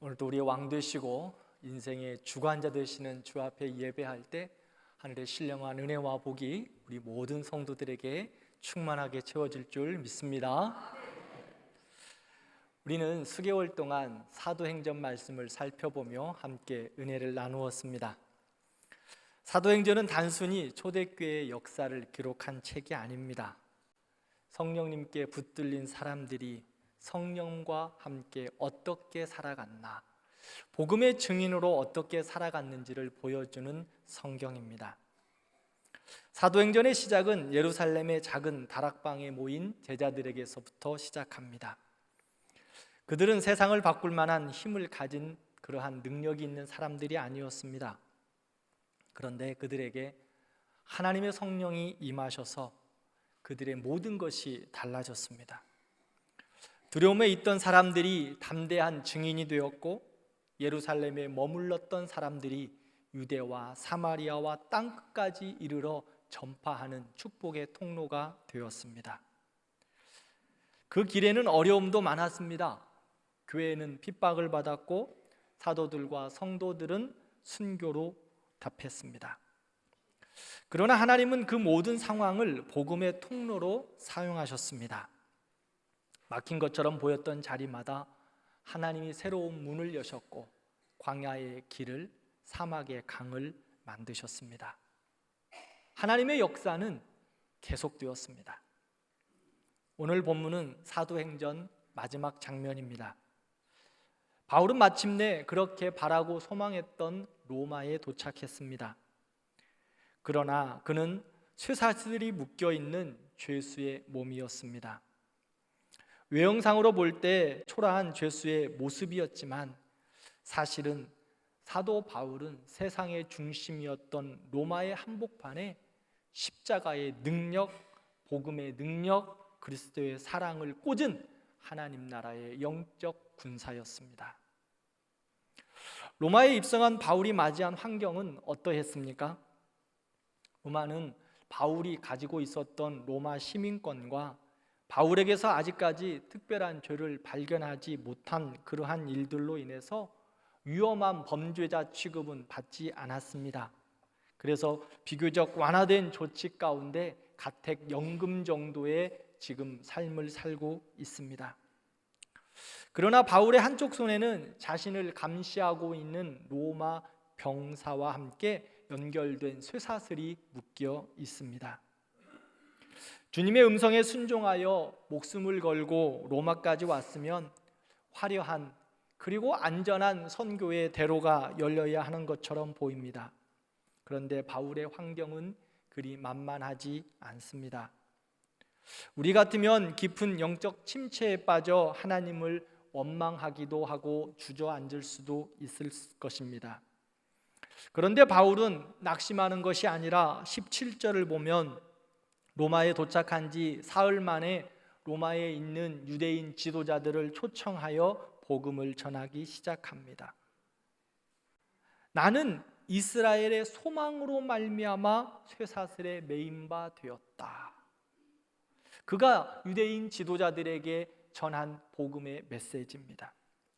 오늘도 우리의 왕 되시고 인생의 주관자 되시는 주 앞에 예배할 때 하늘의 신령한 은혜와 복이 우리 모든 성도들에게 충만하게 채워질 줄 믿습니다. 우리는 수개월 동안 사도행전 말씀을 살펴보며 함께 은혜를 나누었습니다. 사도행전은 단순히 초대교회의 역사를 기록한 책이 아닙니다. 성령님께 붙들린 사람들이 성령과 함께 어떻게 살아갔나, 복음의 증인으로 어떻게 살아갔는지를 보여주는 성경입니다. 사도행전의 시작은 예루살렘의 작은 다락방에 모인 제자들에게서부터 시작합니다. 그들은 세상을 바꿀 만한 힘을 가진 그러한 능력이 있는 사람들이 아니었습니다. 그런데 그들에게 하나님의 성령이 임하셔서 그들의 모든 것이 달라졌습니다. 두려움에 있던 사람들이 담대한 증인이 되었고, 예루살렘에 머물렀던 사람들이 유대와 사마리아와 땅끝까지 이르러 전파하는 축복의 통로가 되었습니다. 그 길에는 어려움도 많았습니다. 교회는 핍박을 받았고 사도들과 성도들은 순교로 답했습니다. 그러나 하나님은 그 모든 상황을 복음의 통로로 사용하셨습니다. 막힌 것처럼 보였던 자리마다 하나님이 새로운 문을 여셨고 광야의 길을, 사막의 강을 만드셨습니다. 하나님의 역사는 계속되었습니다. 오늘 본문은 사도행전 마지막 장면입니다. 바울은 마침내 그렇게 바라고 소망했던 로마에 도착했습니다. 그러나 그는 쇠사슬이 묶여있는 죄수의 몸이었습니다. 외형상으로 볼 때 초라한 죄수의 모습이었지만 사실은 사도 바울은 세상의 중심이었던 로마의 한복판에 십자가의 능력, 복음의 능력, 그리스도의 사랑을 꽂은 하나님 나라의 영적 군사였습니다. 로마에 입성한 바울이 맞이한 환경은 어떠했습니까? 로마는 바울이 가지고 있었던 로마 시민권과 바울에게서 아직까지 특별한 죄를 발견하지 못한 그러한 일들로 인해서 위험한 범죄자 취급은 받지 않았습니다. 그래서 비교적 완화된 조치 가운데 가택연금 정도의 지금 삶을 살고 있습니다. 그러나 바울의 한쪽 손에는 자신을 감시하고 있는 로마 병사와 함께 연결된 쇠사슬이 묶여 있습니다. 주님의 음성에 순종하여 목숨을 걸고 로마까지 왔으면 화려한 그리고 안전한 선교의 대로가 열려야 하는 것처럼 보입니다. 그런데 바울의 환경은 그리 만만하지 않습니다. 우리 같으면 깊은 영적 침체에 빠져 하나님을 원망하기도 하고 주저앉을 수도 있을 것입니다. 그런데 바울은 낙심하는 것이 아니라 17절을 보면 로마에 도착한 지 사흘 만에 로마에 있는 유대인 지도자들을 초청하여 복음을 전하기 시작합니다. 나는 이스라엘의 소망으로 말미암아 쇠사슬에 매인 바 되었다. 그가 유대인 지도자들에게 전한 복음의 메시지입니다.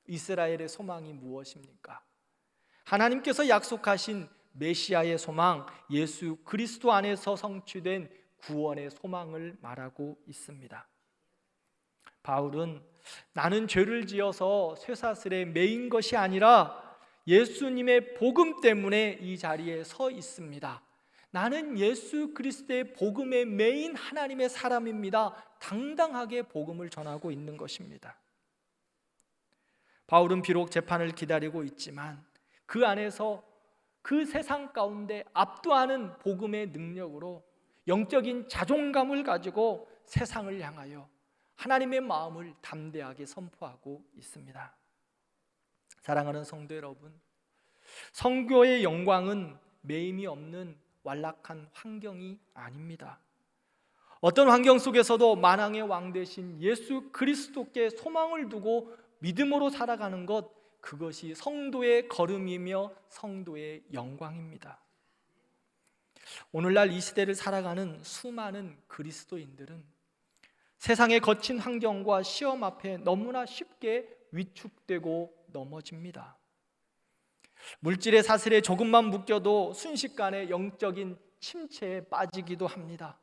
이스라엘의 소망이 무엇입니까? 하나님께서 약속하신 메시아의 소망, 예수 그리스도 안에서 성취된 구원의 소망을 말하고 있습니다. 바울은 나는 죄를 지어서 쇠사슬에 매인 것이 아니라 예수님의 복음 때문에 이 자리에 서 있습니다. 나는 예수 그리스도의 복음에 매인 하나님의 사람입니다. 당당하게 복음을 전하고 있는 것입니다. 바울은 비록 재판을 기다리고 있지만 그 안에서 그 세상 가운데 압도하는 복음의 능력으로 영적인 자존감을 가지고 세상을 향하여 하나님의 마음을 담대하게 선포하고 있습니다. 사랑하는 성도 여러분, 선교의 영광은 매임이 없는 완락한 환경이 아닙니다. 어떤 환경 속에서도 만왕의 왕 되신 예수 그리스도께 소망을 두고 믿음으로 살아가는 것, 그것이 성도의 걸음이며 성도의 영광입니다. 오늘날 이 시대를 살아가는 수많은 그리스도인들은 세상의 거친 환경과 시험 앞에 너무나 쉽게 위축되고 넘어집니다. 물질의 사슬에 조금만 묶여도 순식간에 영적인 침체에 빠지기도 합니다.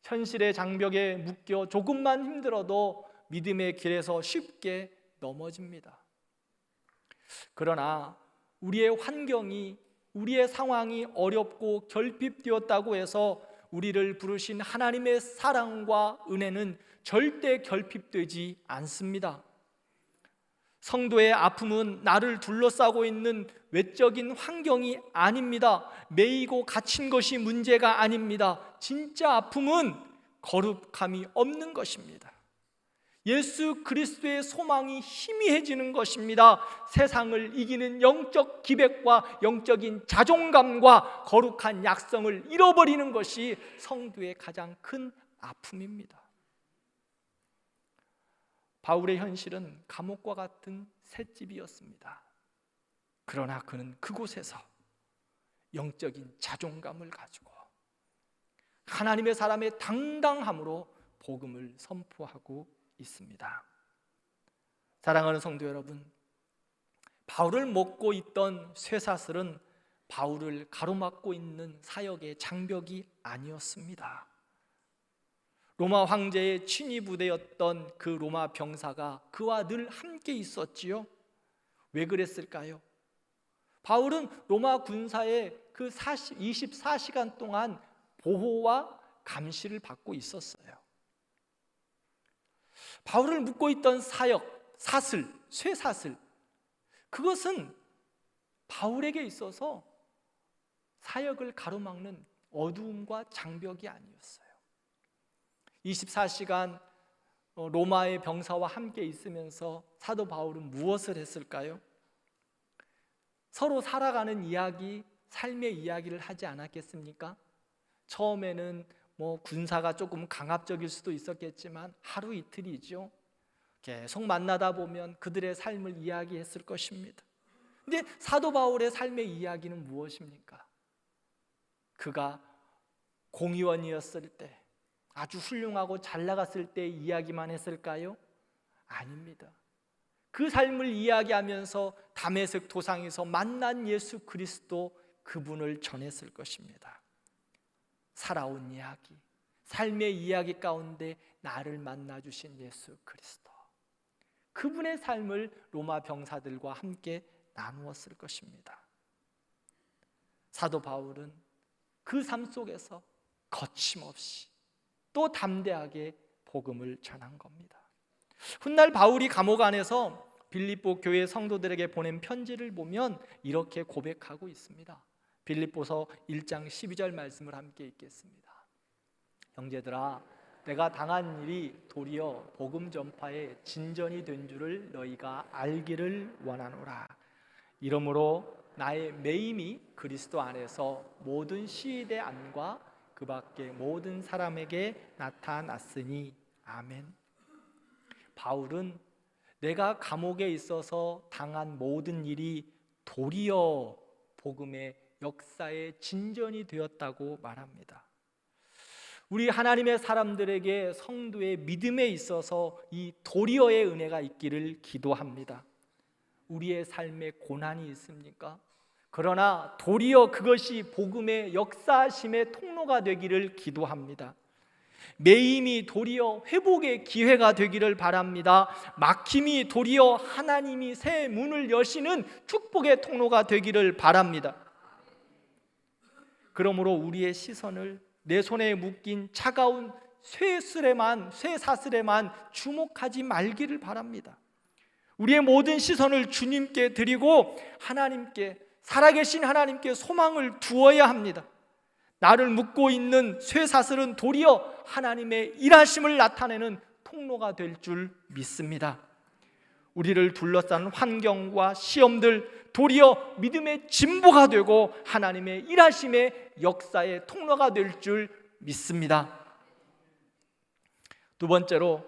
현실의 장벽에 묶여 조금만 힘들어도 믿음의 길에서 쉽게 넘어집니다. 그러나 우리의 환경이, 우리의 상황이 어렵고 결핍되었다고 해서 우리를 부르신 하나님의 사랑과 은혜는 절대 결핍되지 않습니다. 성도의 아픔은 나를 둘러싸고 있는 외적인 환경이 아닙니다. 매이고 갇힌 것이 문제가 아닙니다. 진짜 아픔은 거룩함이 없는 것입니다. 예수 그리스도의 소망이 희미해지는 것입니다. 세상을 이기는 영적 기백과 영적인 자존감과 거룩한 약성을 잃어버리는 것이 성도의 가장 큰 아픔입니다. 바울의 현실은 감옥과 같은 셋집이었습니다. 그러나 그는 그곳에서 영적인 자존감을 가지고 하나님의 사람의 당당함으로 복음을 선포하고 있습니다. 사랑하는 성도 여러분, 바울을 먹고 있던 쇠사슬은 바울을 가로막고 있는 사역의 장벽이 아니었습니다. 로마 황제의 친위 부대였던 그 로마 병사가 그와 늘 함께 있었지요. 왜 그랬을까요? 바울은 로마 군사의 그 24시간 동안 보호와 감시를 받고 있었어요. 바울을 묶고 있던 사역, 사슬, 쇠사슬, 그것은 바울에게 있어서 사역을 가로막는 어두움과 장벽이 아니었어요. 24시간 로마의 병사와 함께 있으면서 사도 바울은 무엇을 했을까요? 서로 살아가는 이야기, 삶의 이야기를 하지 않았겠습니까? 처음에는 군사가 조금 강압적일 수도 있었겠지만 하루 이틀이죠. 계속 만나다 보면 그들의 삶을 이야기했을 것입니다. 근데 사도 바울의 삶의 이야기는 무엇입니까? 그가 공의원이었을 때, 아주 훌륭하고 잘 나갔을 때 이야기만 했을까요? 아닙니다. 그 삶을 이야기하면서 다메섹 도상에서 만난 예수 그리스도, 그분을 전했을 것입니다. 살아온 이야기, 삶의 이야기 가운데 나를 만나주신 예수 그리스도, 그분의 삶을 로마 병사들과 함께 나누었을 것입니다. 사도 바울은 그 삶 속에서 거침없이 또 담대하게 복음을 전한 겁니다. 훗날 바울이 감옥 안에서 빌립보 교회 성도들에게 보낸 편지를 보면 이렇게 고백하고 있습니다. 빌립보서 1장 12절 말씀을 함께 읽겠습니다. 형제들아, 내가 당한 일이 도리어 복음 전파의 진전이 된 줄을 너희가 알기를 원하노라. 이러므로 나의 매임이 그리스도 안에서 모든 시위대 안과 그 밖에 모든 사람에게 나타났으니 아멘. 바울은 내가 감옥에 있어서 당한 모든 일이 도리어 복음의 역사의 진전이 되었다고 말합니다. 우리 하나님의 사람들에게, 성도의 믿음에 있어서 이 도리어의 은혜가 있기를 기도합니다. 우리의 삶에 고난이 있습니까? 그러나 도리어 그것이 복음의 역사심의 통로가 되기를 기도합니다. 매임이 도리어 회복의 기회가 되기를 바랍니다. 막힘이 도리어 하나님이 새 문을 여시는 축복의 통로가 되기를 바랍니다. 그러므로 우리의 시선을 내 손에 묶인 차가운 쇠사슬에만 주목하지 말기를 바랍니다. 우리의 모든 시선을 주님께 드리고 하나님께, 살아계신 하나님께 소망을 두어야 합니다. 나를 묶고 있는 쇠사슬은 도리어 하나님의 일하심을 나타내는 통로가 될 줄 믿습니다. 우리를 둘러싼 환경과 시험들 도리어 믿음의 진보가 되고 하나님의 일하심의 역사의 통로가 될 줄 믿습니다. 두 번째로,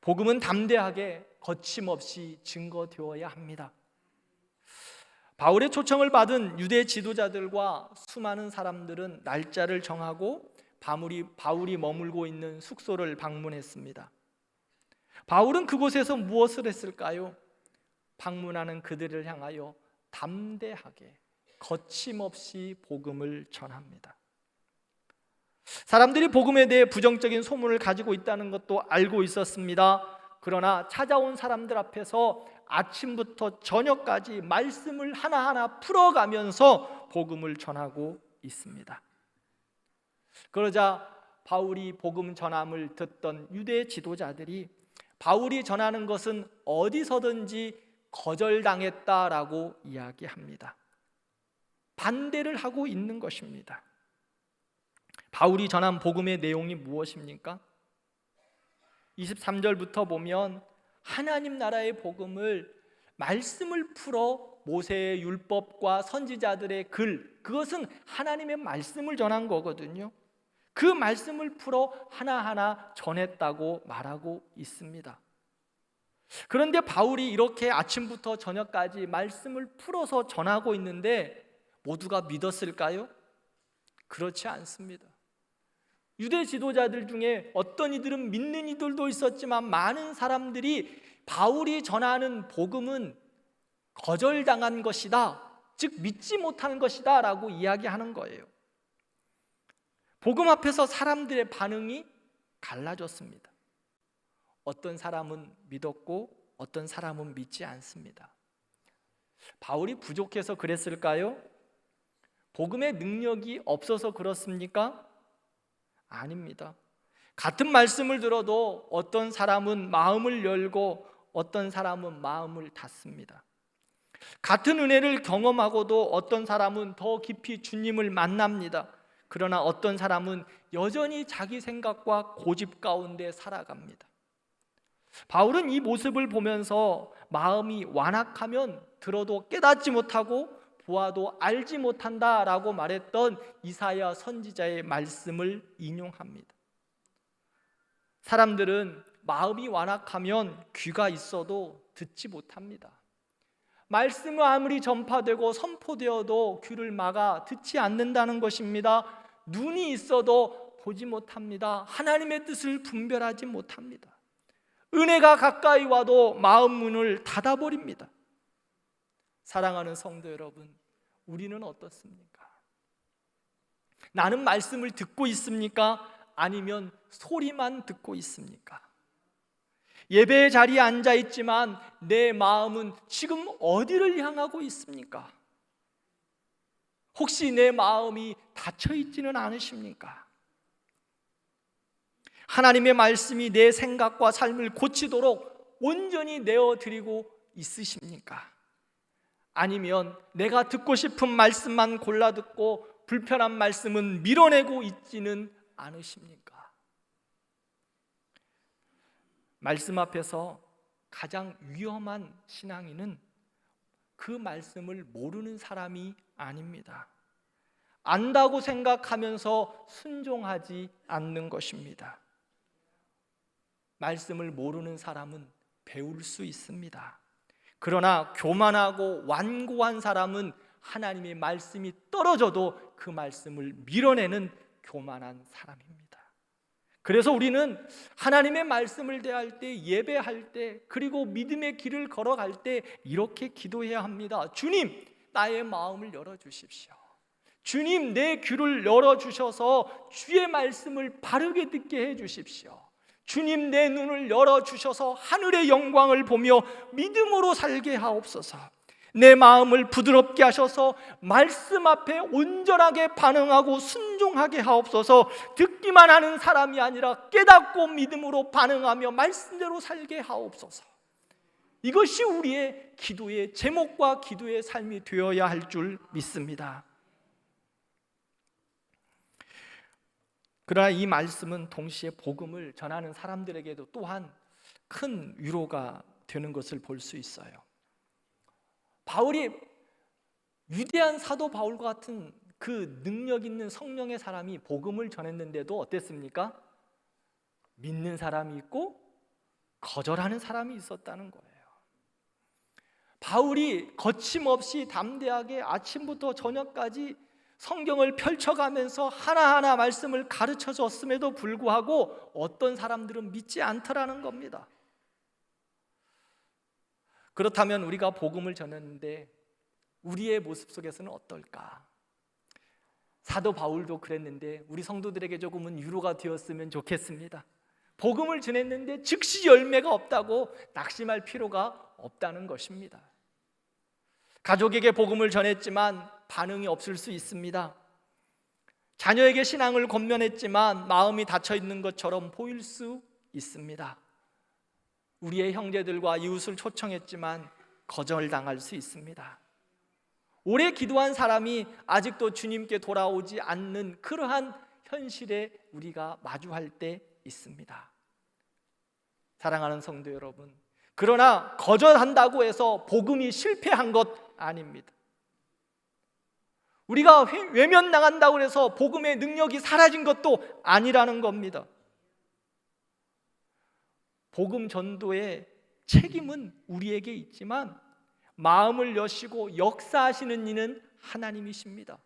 복음은 담대하게 거침없이 증거되어야 합니다. 바울의 초청을 받은 유대 지도자들과 수많은 사람들은 날짜를 정하고 바울이 머물고 있는 숙소를 방문했습니다. 바울은 그곳에서 무엇을 했을까요? 방문하는 그들을 향하여 담대하게 거침없이 복음을 전합니다. 사람들이 복음에 대해 부정적인 소문을 가지고 있다는 것도 알고 있었습니다. 그러나 찾아온 사람들 앞에서 아침부터 저녁까지 말씀을 하나하나 풀어가면서 복음을 전하고 있습니다. 그러자 바울이 복음 전함을 듣던 유대 지도자들이 바울이 전하는 것은 어디서든지 거절당했다라고 이야기합니다. 반대를 하고 있는 것입니다. 바울이 전한 복음의 내용이 무엇입니까? 23절부터 보면 하나님 나라의 복음을 말씀을 풀어 모세의 율법과 선지자들의 글, 그것은 하나님의 말씀을 전한 거거든요. 그 말씀을 풀어 하나하나 전했다고 말하고 있습니다. 그런데 바울이 이렇게 아침부터 저녁까지 말씀을 풀어서 전하고 있는데 모두가 믿었을까요? 그렇지 않습니다. 유대 지도자들 중에 어떤 이들은 믿는 이들도 있었지만 많은 사람들이 바울이 전하는 복음은 거절당한 것이다, 즉 믿지 못하는 것이다 라고 이야기하는 거예요. 복음 앞에서 사람들의 반응이 갈라졌습니다. 어떤 사람은 믿었고 어떤 사람은 믿지 않습니다. 바울이 부족해서 그랬을까요? 복음의 능력이 없어서 그렇습니까? 아닙니다. 같은 말씀을 들어도 어떤 사람은 마음을 열고 어떤 사람은 마음을 닫습니다. 같은 은혜를 경험하고도 어떤 사람은 더 깊이 주님을 만납니다. 그러나 어떤 사람은 여전히 자기 생각과 고집 가운데 살아갑니다. 바울은 이 모습을 보면서 마음이 완악하면 들어도 깨닫지 못하고 보아도 알지 못한다라고 말했던 이사야 선지자의 말씀을 인용합니다. 사람들은 마음이 완악하면 귀가 있어도 듣지 못합니다. 말씀은 아무리 전파되고 선포되어도 귀를 막아 듣지 않는다는 것입니다. 눈이 있어도 보지 못합니다. 하나님의 뜻을 분별하지 못합니다. 은혜가 가까이 와도 마음 문을 닫아버립니다. 사랑하는 성도 여러분, 우리는 어떻습니까? 나는 말씀을 듣고 있습니까? 아니면 소리만 듣고 있습니까? 예배의 자리에 앉아 있지만 내 마음은 지금 어디를 향하고 있습니까? 혹시 내 마음이 닫혀 있지는 않으십니까? 하나님의 말씀이 내 생각과 삶을 고치도록 온전히 내어드리고 있으십니까? 아니면 내가 듣고 싶은 말씀만 골라 듣고 불편한 말씀은 밀어내고 있지는 않으십니까? 말씀 앞에서 가장 위험한 신앙인은 그 말씀을 모르는 사람이 아닙니다. 안다고 생각하면서 순종하지 않는 것입니다. 말씀을 모르는 사람은 배울 수 있습니다. 그러나 교만하고 완고한 사람은 하나님의 말씀이 떨어져도 그 말씀을 밀어내는 교만한 사람입니다. 그래서 우리는 하나님의 말씀을 대할 때, 예배할 때, 그리고 믿음의 길을 걸어갈 때 이렇게 기도해야 합니다. 주님, 나의 마음을 열어주십시오. 주님, 내 귀를 열어주셔서 주의 말씀을 바르게 듣게 해주십시오. 주님, 내 눈을 열어주셔서 하늘의 영광을 보며 믿음으로 살게 하옵소서. 내 마음을 부드럽게 하셔서 말씀 앞에 온전하게 반응하고 순종하게 하옵소서. 듣기만 하는 사람이 아니라 깨닫고 믿음으로 반응하며 말씀대로 살게 하옵소서. 이것이 우리의 기도의 제목과 기도의 삶이 되어야 할 줄 믿습니다. 그러나 이 말씀은 동시에 복음을 전하는 사람들에게도 또한 큰 위로가 되는 것을 볼 수 있어요. 바울이 위대한 사도 바울과 같은 그 능력 있는 성령의 사람이 복음을 전했는데도 어땠습니까? 믿는 사람이 있고 거절하는 사람이 있었다는 거예요. 바울이 거침없이 담대하게 아침부터 저녁까지 성경을 펼쳐가면서 하나하나 말씀을 가르쳐 줬음에도 불구하고 어떤 사람들은 믿지 않더라는 겁니다. 그렇다면 우리가 복음을 전했는데 우리의 모습 속에서는 어떨까? 사도 바울도 그랬는데 우리 성도들에게 조금은 위로가 되었으면 좋겠습니다. 복음을 전했는데 즉시 열매가 없다고 낙심할 필요가 없다는 것입니다. 가족에게 복음을 전했지만 반응이 없을 수 있습니다. 자녀에게 신앙을 권면했지만 마음이 닫혀 있는 것처럼 보일 수 있습니다. 우리의 형제들과 이웃을 초청했지만 거절당할 수 있습니다. 오래 기도한 사람이 아직도 주님께 돌아오지 않는 그러한 현실에 우리가 마주할 때 있습니다. 사랑하는 성도 여러분, 그러나 거절한다고 해서 복음이 실패한 것 아닙니다. 우리가 외면당한다고 해서 복음의 능력이 사라진 것도 아니라는 겁니다. 복음 전도의 책임은 우리에게 있지만 마음을 여시고 역사하시는 이는 하나님이십니다.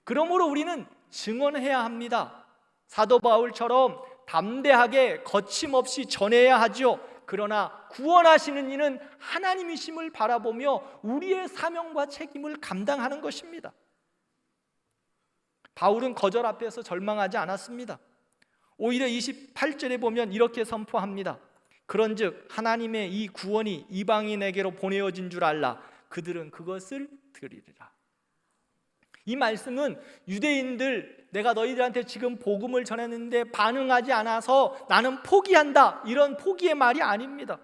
그러므로 우리는 증언해야 합니다. 사도 바울처럼 담대하게 거침없이 전해야 하죠. 그러나 구원하시는 이는 하나님이심을 바라보며 우리의 사명과 책임을 감당하는 것입니다. 바울은 거절 앞에서 절망하지 않았습니다. 오히려 28절에 보면 이렇게 선포합니다. 그런즉 하나님의 이 구원이 이방인에게로 보내어진 줄 알라. 그들은 그것을 들으리라. 이 말씀은 유대인들, 내가 너희들한테 지금 복음을 전했는데 반응하지 않아서 나는 포기한다, 이런 포기의 말이 아닙니다.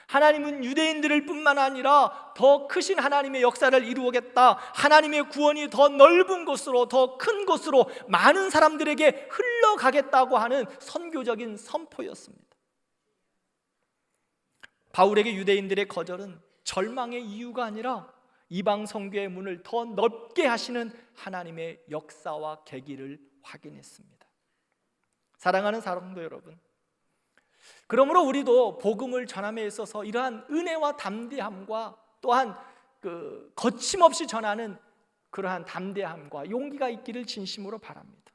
하나님은 유대인들을 뿐만 아니라 더 크신 하나님의 역사를 이루겠다, 하나님의 구원이 더 넓은 곳으로, 더 큰 곳으로 많은 사람들에게 흘러가겠다고 하는 선교적인 선포였습니다. 바울에게 유대인들의 거절은 절망의 이유가 아니라 이방 선교의 문을 더 넓게 하시는 하나님의 역사와 계기를 확인했습니다. 사랑하는 사람도 여러분, 그러므로 우리도 복음을 전함에 있어서 이러한 은혜와 담대함과 또한 거침없이 전하는 그러한 담대함과 용기가 있기를 진심으로 바랍니다.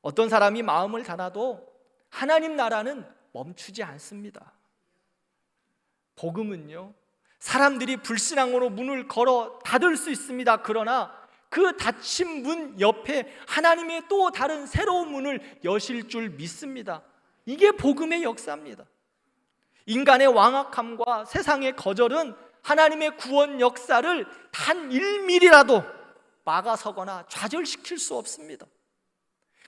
어떤 사람이 마음을 닫아도 하나님 나라는 멈추지 않습니다. 복음은요, 사람들이 불신앙으로 문을 걸어 닫을 수 있습니다. 그러나 그 닫힌 문 옆에 하나님의 또 다른 새로운 문을 여실 줄 믿습니다. 이게 복음의 역사입니다. 인간의 왕악함과 세상의 거절은 하나님의 구원 역사를 단 1mm라도 막아서거나 좌절시킬 수 없습니다.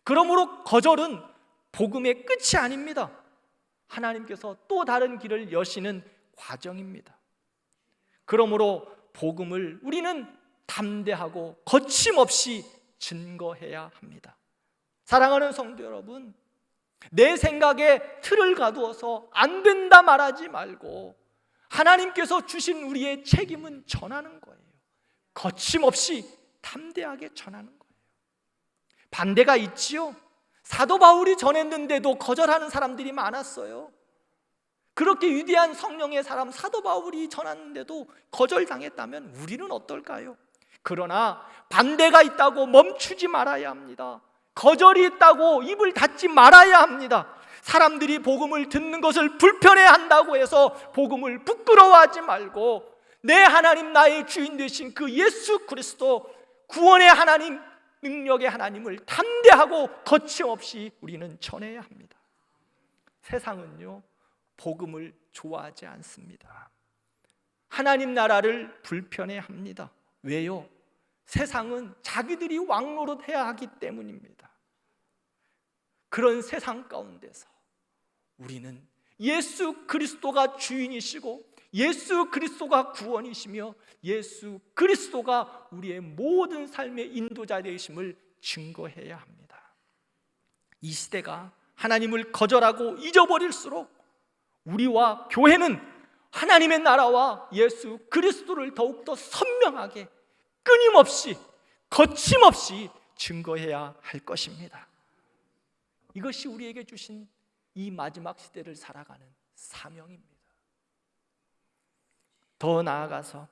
그러므로 거절은 복음의 끝이 아닙니다. 하나님께서 또 다른 길을 여시는 과정입니다. 그러므로 복음을 우리는 담대하고 거침없이 증거해야 합니다. 사랑하는 성도 여러분, 내 생각에 틀을 가두어서 안 된다 말하지 말고 하나님께서 주신 우리의 책임은 전하는 거예요. 거침없이 담대하게 전하는 거예요. 반대가 있지요. 사도 바울이 전했는데도 거절하는 사람들이 많았어요. 그렇게 위대한 성령의 사람 사도 바울이 전하는데도 거절당했다면 우리는 어떨까요? 그러나 반대가 있다고 멈추지 말아야 합니다. 거절이 있다고 입을 닫지 말아야 합니다. 사람들이 복음을 듣는 것을 불편해한다고 해서 복음을 부끄러워하지 말고 내 하나님, 나의 주인 되신 그 예수 그리스도, 구원의 하나님, 능력의 하나님을 담대하고 거침없이 우리는 전해야 합니다. 세상은요, 복음을 좋아하지 않습니다. 하나님 나라를 불편해합니다. 왜요? 세상은 자기들이 왕노릇해야 하기 때문입니다. 그런 세상 가운데서 우리는 예수 그리스도가 주인이시고 예수 그리스도가 구원이시며 예수 그리스도가 우리의 모든 삶의 인도자 되심을 증거해야 합니다. 이 시대가 하나님을 거절하고 잊어버릴수록 우리와 교회는 하나님의 나라와 예수 그리스도를 더욱더 선명하게 끊임없이 거침없이 증거해야 할 것입니다. 이것이 우리에게 주신 이 마지막 시대를 살아가는 사명입니다. 더 나아가서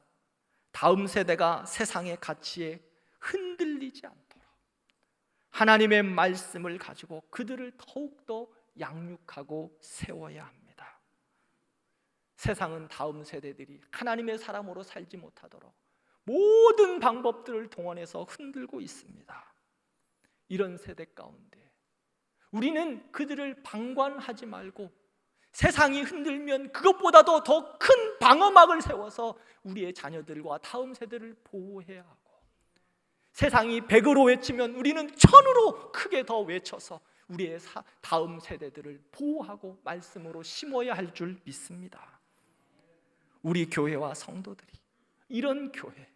다음 세대가 세상의 가치에 흔들리지 않도록 하나님의 말씀을 가지고 그들을 더욱더 양육하고 세워야 합니다. 세상은 다음 세대들이 하나님의 사람으로 살지 못하도록 모든 방법들을 동원해서 흔들고 있습니다. 이런 세대 가운데 우리는 그들을 방관하지 말고 세상이 흔들면 그것보다도 더 큰 방어막을 세워서 우리의 자녀들과 다음 세대를 보호해야 하고, 세상이 100으로 외치면 우리는 1000으로 크게 더 외쳐서 우리의 다음 세대들을 보호하고 말씀으로 심어야 할 줄 믿습니다. 우리 교회와 성도들이 이런 교회,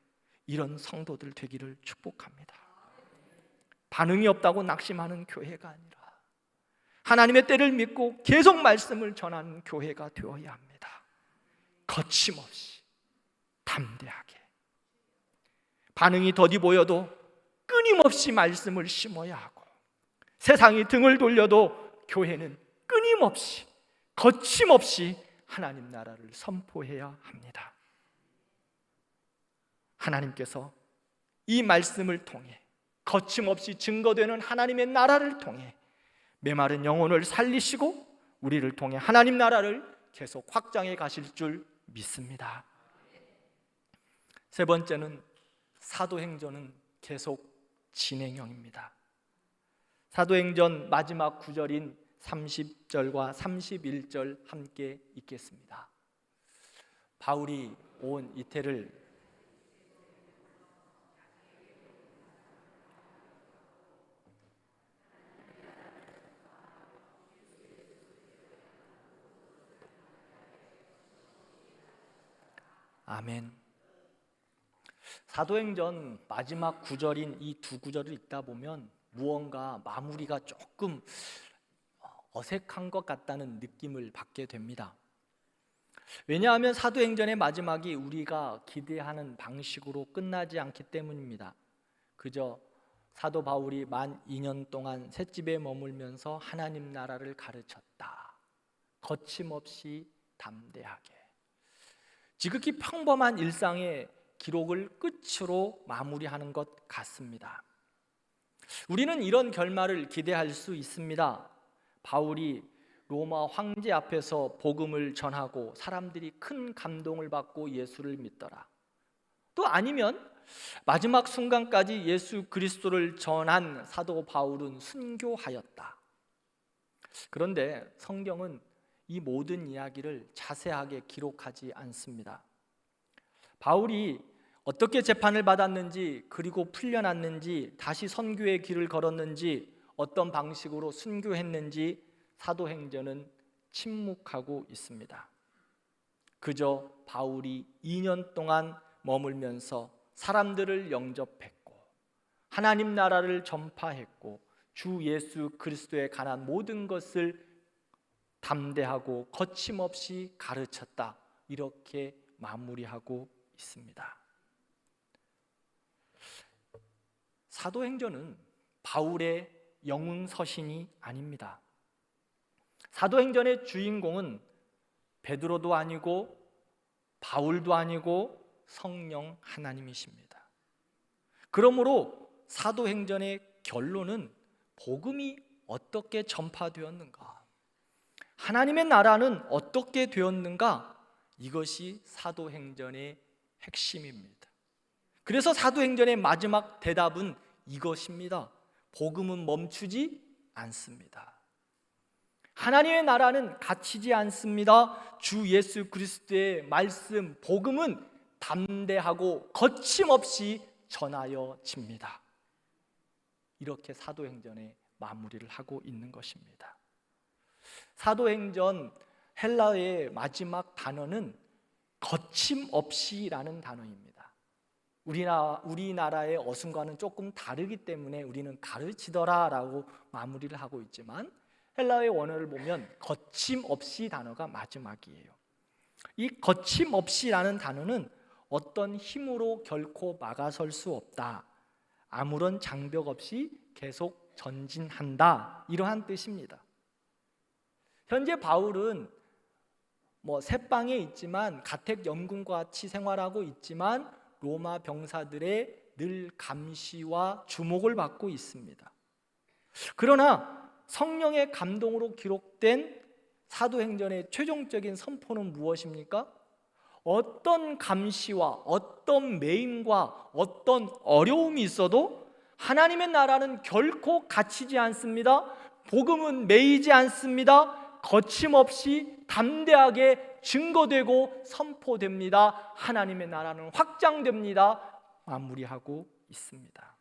이런 성도들 되기를 축복합니다. 반응이 없다고 낙심하는 교회가 아니라 하나님의 때를 믿고 계속 말씀을 전하는 교회가 되어야 합니다. 거침없이 담대하게, 반응이 더디 보여도 끊임없이 말씀을 심어야 하고, 세상이 등을 돌려도 교회는 끊임없이 거침없이 하나님 나라를 선포해야 합니다. 하나님께서 이 말씀을 통해 거침없이 증거되는 하나님의 나라를 통해 메마른 영혼을 살리시고 우리를 통해 하나님 나라를 계속 확장해 가실 줄 믿습니다. 세 번째는 사도행전은 계속 진행형입니다. 사도행전 마지막 구절인 30절과 31절 함께 읽겠습니다. 바울이 온 이태를 아멘. 사도행전 마지막 구절인 이 두 구절을 읽다 보면 무언가 마무리가 조금 어색한 것 같다는 느낌을 받게 됩니다. 왜냐하면 사도행전의 마지막이 우리가 기대하는 방식으로 끝나지 않기 때문입니다. 그저 사도 바울이 만 2년 동안 셋집에 머물면서 하나님 나라를 가르쳤다, 거침없이 담대하게, 지극히 평범한 일상의 기록을 끝으로 마무리하는 것 같습니다. 우리는 이런 결말을 기대할 수 있습니다. 바울이 로마 황제 앞에서 복음을 전하고 사람들이 큰 감동을 받고 예수를 믿더라. 또 아니면 마지막 순간까지 예수 그리스도를 전한 사도 바울은 순교하였다. 그런데 성경은 이 모든 이야기를 자세하게 기록하지 않습니다. 바울이 어떻게 재판을 받았는지, 그리고 풀려났는지, 다시 선교의 길을 걸었는지, 어떤 방식으로 순교했는지 사도행전은 침묵하고 있습니다. 그저 바울이 2년 동안 머물면서 사람들을 영접했고 하나님 나라를 전파했고 주 예수 그리스도에 관한 모든 것을 담대하고 거침없이 가르쳤다, 이렇게 마무리하고 있습니다. 사도행전은 바울의 영웅서신이 아닙니다. 사도행전의 주인공은 베드로도 아니고 바울도 아니고 성령 하나님이십니다. 그러므로 사도행전의 결론은 복음이 어떻게 전파되었는가, 하나님의 나라는 어떻게 되었는가, 이것이 사도행전의 핵심입니다. 그래서 사도행전의 마지막 대답은 이것입니다. 복음은 멈추지 않습니다. 하나님의 나라는 갇히지 않습니다. 주 예수 그리스도의 말씀, 복음은 담대하고 거침없이 전하여집니다. 이렇게 사도행전의 마무리를 하고 있는 것입니다. 사도행전 헬라어의 마지막 단어는 거침없이라는 단어입니다. 우리나라의 어순과는 조금 다르기 때문에 우리는 가르치더라라고 마무리를 하고 있지만, 헬라어의 원어를 보면 거침없이 단어가 마지막이에요. 이 거침없이라는 단어는 어떤 힘으로 결코 막아설 수 없다, 아무런 장벽 없이 계속 전진한다, 이러한 뜻입니다. 현재 바울은 새방에 있지만, 가택 연금과 같이 생활하고 있지만 로마 병사들의 늘 감시와 주목을 받고 있습니다. 그러나 성령의 감동으로 기록된 사도행전의 최종적인 선포는 무엇입니까? 어떤 감시와 어떤 매임과 어떤 어려움이 있어도 하나님의 나라는 결코 갇히지 않습니다. 복음은 매이지 않습니다. 거침없이 담대하게 증거되고 선포됩니다. 하나님의 나라는 확장됩니다. 마무리하고 있습니다.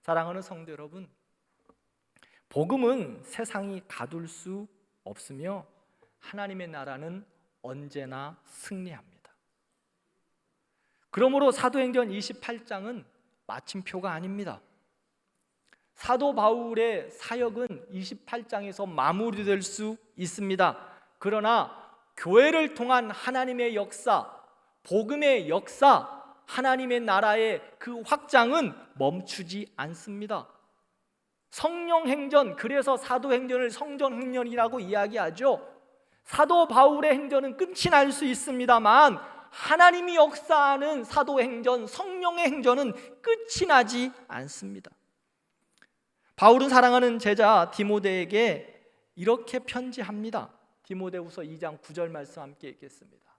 사랑하는 성도 여러분, 복음은 세상이 가둘 수 없으며 하나님의 나라는 언제나 승리합니다. 그러므로 사도행전 28장은 마침표가 아닙니다. 사도 바울의 사역은 28장에서 마무리될 수 있습니다. 그러나 교회를 통한 하나님의 역사, 복음의 역사, 하나님의 나라의 그 확장은 멈추지 않습니다. 성령행전, 그래서 사도행전을 성전행전이라고 이야기하죠. 사도 바울의 행전은 끝이 날 수 있습니다만 하나님이 역사하는 사도행전, 성령의 행전은 끝이 나지 않습니다. 바울은 사랑하는 제자 디모데에게 이렇게 편지합니다. 디모데후서 2장 9절 말씀 함께 읽겠습니다.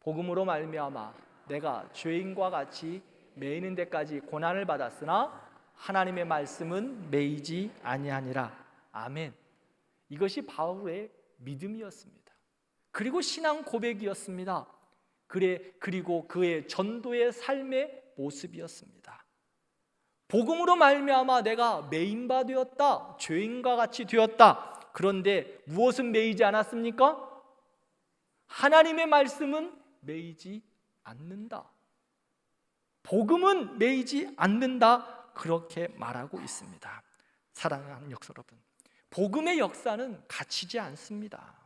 복음으로 말미암아 내가 죄인과 같이 매이는 데까지 고난을 받았으나 하나님의 말씀은 매이지 아니하니라. 아멘. 이것이 바울의 믿음이었습니다. 그리고 신앙 고백이었습니다. 그리고 그의 전도의 삶의 모습이었습니다. 복음으로 말미암아 내가 매임바 되었다, 죄인과 같이 되었다. 그런데 무엇은 매이지 않았습니까? 하나님의 말씀은 매이지 않는다. 복음은 매이지 않는다. 그렇게 말하고 있습니다. 사랑하는 역사 여러분, 복음의 역사는 갇히지 않습니다.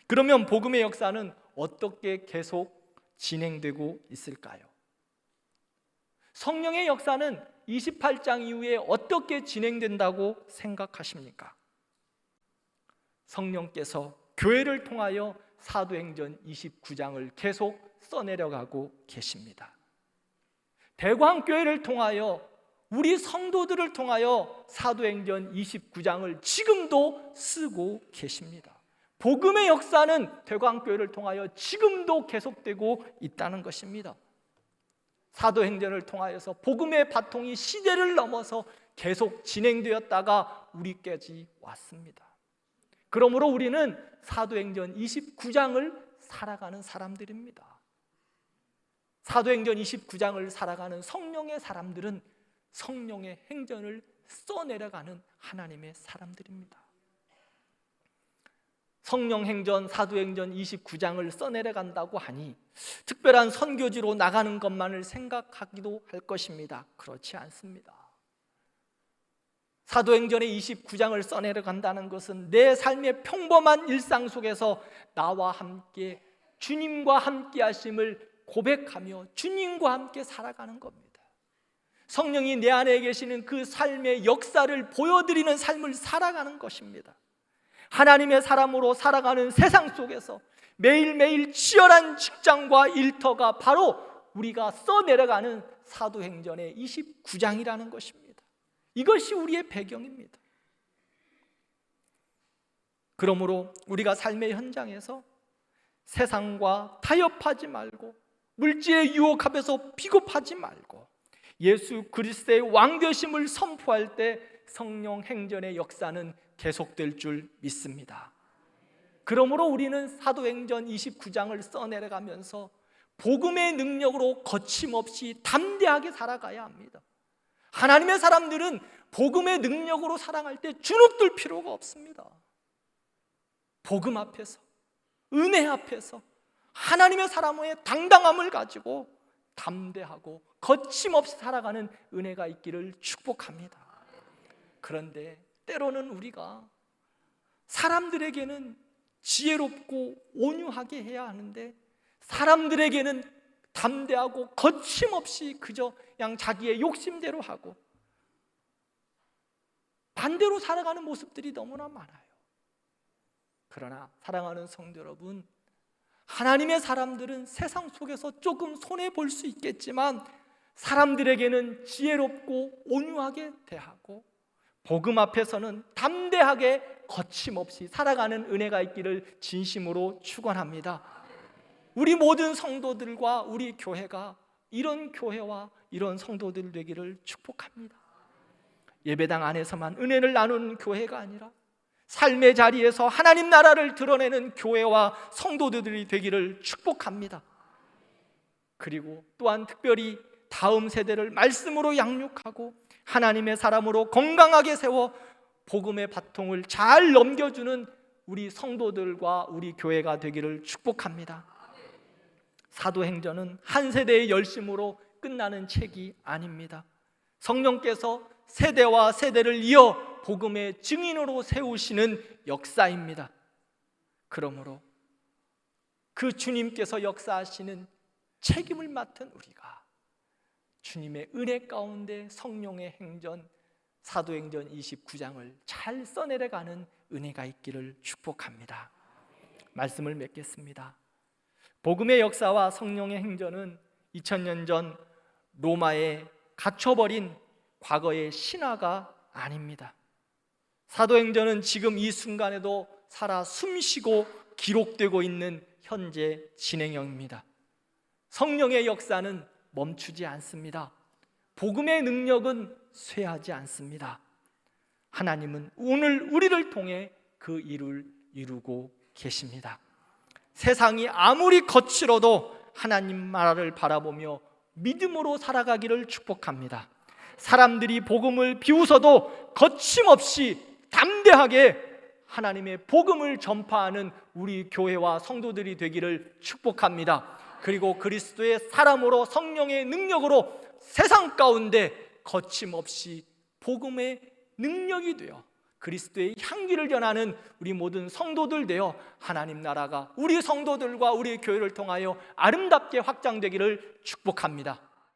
그러면 복음의 역사는 어떻게 계속 진행되고 있을까요? 성령의 역사는 28장 이후에 어떻게 진행된다고 생각하십니까? 성령께서 교회를 통하여 사도행전 29장을 계속 써내려가고 계십니다. 대광교회를 통하여, 우리 성도들을 통하여 사도행전 29장을 지금도 쓰고 계십니다. 복음의 역사는 대광교회를 통하여 지금도 계속되고 있다는 것입니다. 사도행전을 통하여서 복음의 바통이 시대를 넘어서 계속 진행되었다가 우리까지 왔습니다. 그러므로 우리는 사도행전 29장을 살아가는 사람들입니다. 사도행전 29장을 살아가는 성령의 사람들은 성령의 행전을 써내려가는 하나님의 사람들입니다. 성령행전, 사도행전 29장을 써내려간다고 하니 특별한 선교지로 나가는 것만을 생각하기도 할 것입니다. 그렇지 않습니다. 사도행전의 29장을 써내려간다는 것은 내 삶의 평범한 일상 속에서 나와 함께 주님과 함께 하심을 고백하며 주님과 함께 살아가는 겁니다. 성령이 내 안에 계시는 그 삶의 역사를 보여드리는 삶을 살아가는 것입니다. 하나님의 사람으로 살아가는 세상 속에서 매일매일 치열한 직장과 일터가 바로 우리가 써내려가는 사도행전의 29장이라는 것입니다. 이것이 우리의 배경입니다. 그러므로 우리가 삶의 현장에서 세상과 타협하지 말고 물질의 유혹 앞에서 비겁하지 말고 예수 그리스도의 왕되심을 선포할 때 성령 행전의 역사는 계속될 줄 믿습니다. 그러므로 우리는 사도행전 29장을 써내려가면서 복음의 능력으로 거침없이 담대하게 살아가야 합니다. 하나님의 사람들은 복음의 능력으로 살아갈 때 주눅들 필요가 없습니다. 복음 앞에서, 은혜 앞에서 하나님의 사람의 당당함을 가지고 담대하고 거침없이 살아가는 은혜가 있기를 축복합니다. 그런데 때로는 우리가 사람들에게는 지혜롭고 온유하게 해야 하는데 사람들에게는 담대하고 거침없이 그저 그냥 자기의 욕심대로 하고 반대로 살아가는 모습들이 너무나 많아요. 그러나 사랑하는 성도 여러분, 하나님의 사람들은 세상 속에서 조금 손해볼 수 있겠지만 사람들에게는 지혜롭고 온유하게 대하고 복음 앞에서는 담대하게 거침없이 살아가는 은혜가 있기를 진심으로 축원합니다. 우리 모든 성도들과 우리 교회가 이런 교회와 이런 성도들 되기를 축복합니다. 예배당 안에서만 은혜를 나누는 교회가 아니라 삶의 자리에서 하나님 나라를 드러내는 교회와 성도들이 되기를 축복합니다. 그리고 또한 특별히 다음 세대를 말씀으로 양육하고 하나님의 사람으로 건강하게 세워 복음의 바통을 잘 넘겨주는 우리 성도들과 우리 교회가 되기를 축복합니다. 사도행전은 한 세대의 열심으로 끝나는 책이 아닙니다. 성령께서 세대와 세대를 이어 복음의 증인으로 세우시는 역사입니다. 그러므로 그 주님께서 역사하시는 책임을 맡은 우리가 주님의 은혜 가운데 성령의 행전, 사도행전 29장을 잘 써내려가는 은혜가 있기를 축복합니다. 말씀을 맺겠습니다. 복음의 역사와 성령의 행전은 2000년 전 로마에 갇혀버린 과거의 신화가 아닙니다. 사도행전은 지금 이 순간에도 살아 숨쉬고 기록되고 있는 현재 진행형입니다. 성령의 역사는 멈추지 않습니다. 복음의 능력은 쇠하지 않습니다. 하나님은 오늘 우리를 통해 그 일을 이루고 계십니다. 세상이 아무리 거칠어도 하나님 나라를 바라보며 믿음으로 살아가기를 축복합니다. 사람들이 복음을 비웃어도 거침없이 담대하게 하나님의 복음을 전파하는 우리 교회와 성도들이 되기를 축복합니다. 그리고 그리스도의 사람으로 성령의 능력으로 세상 가운데 거침없이 복음의 능력이 되어 그리스도의 향기를 전하는 우리 모든 성도들 되어 하나님 나라가 우리 성도들과 우리 교회를 통하여 아름답게 확장되기를 축복합니다.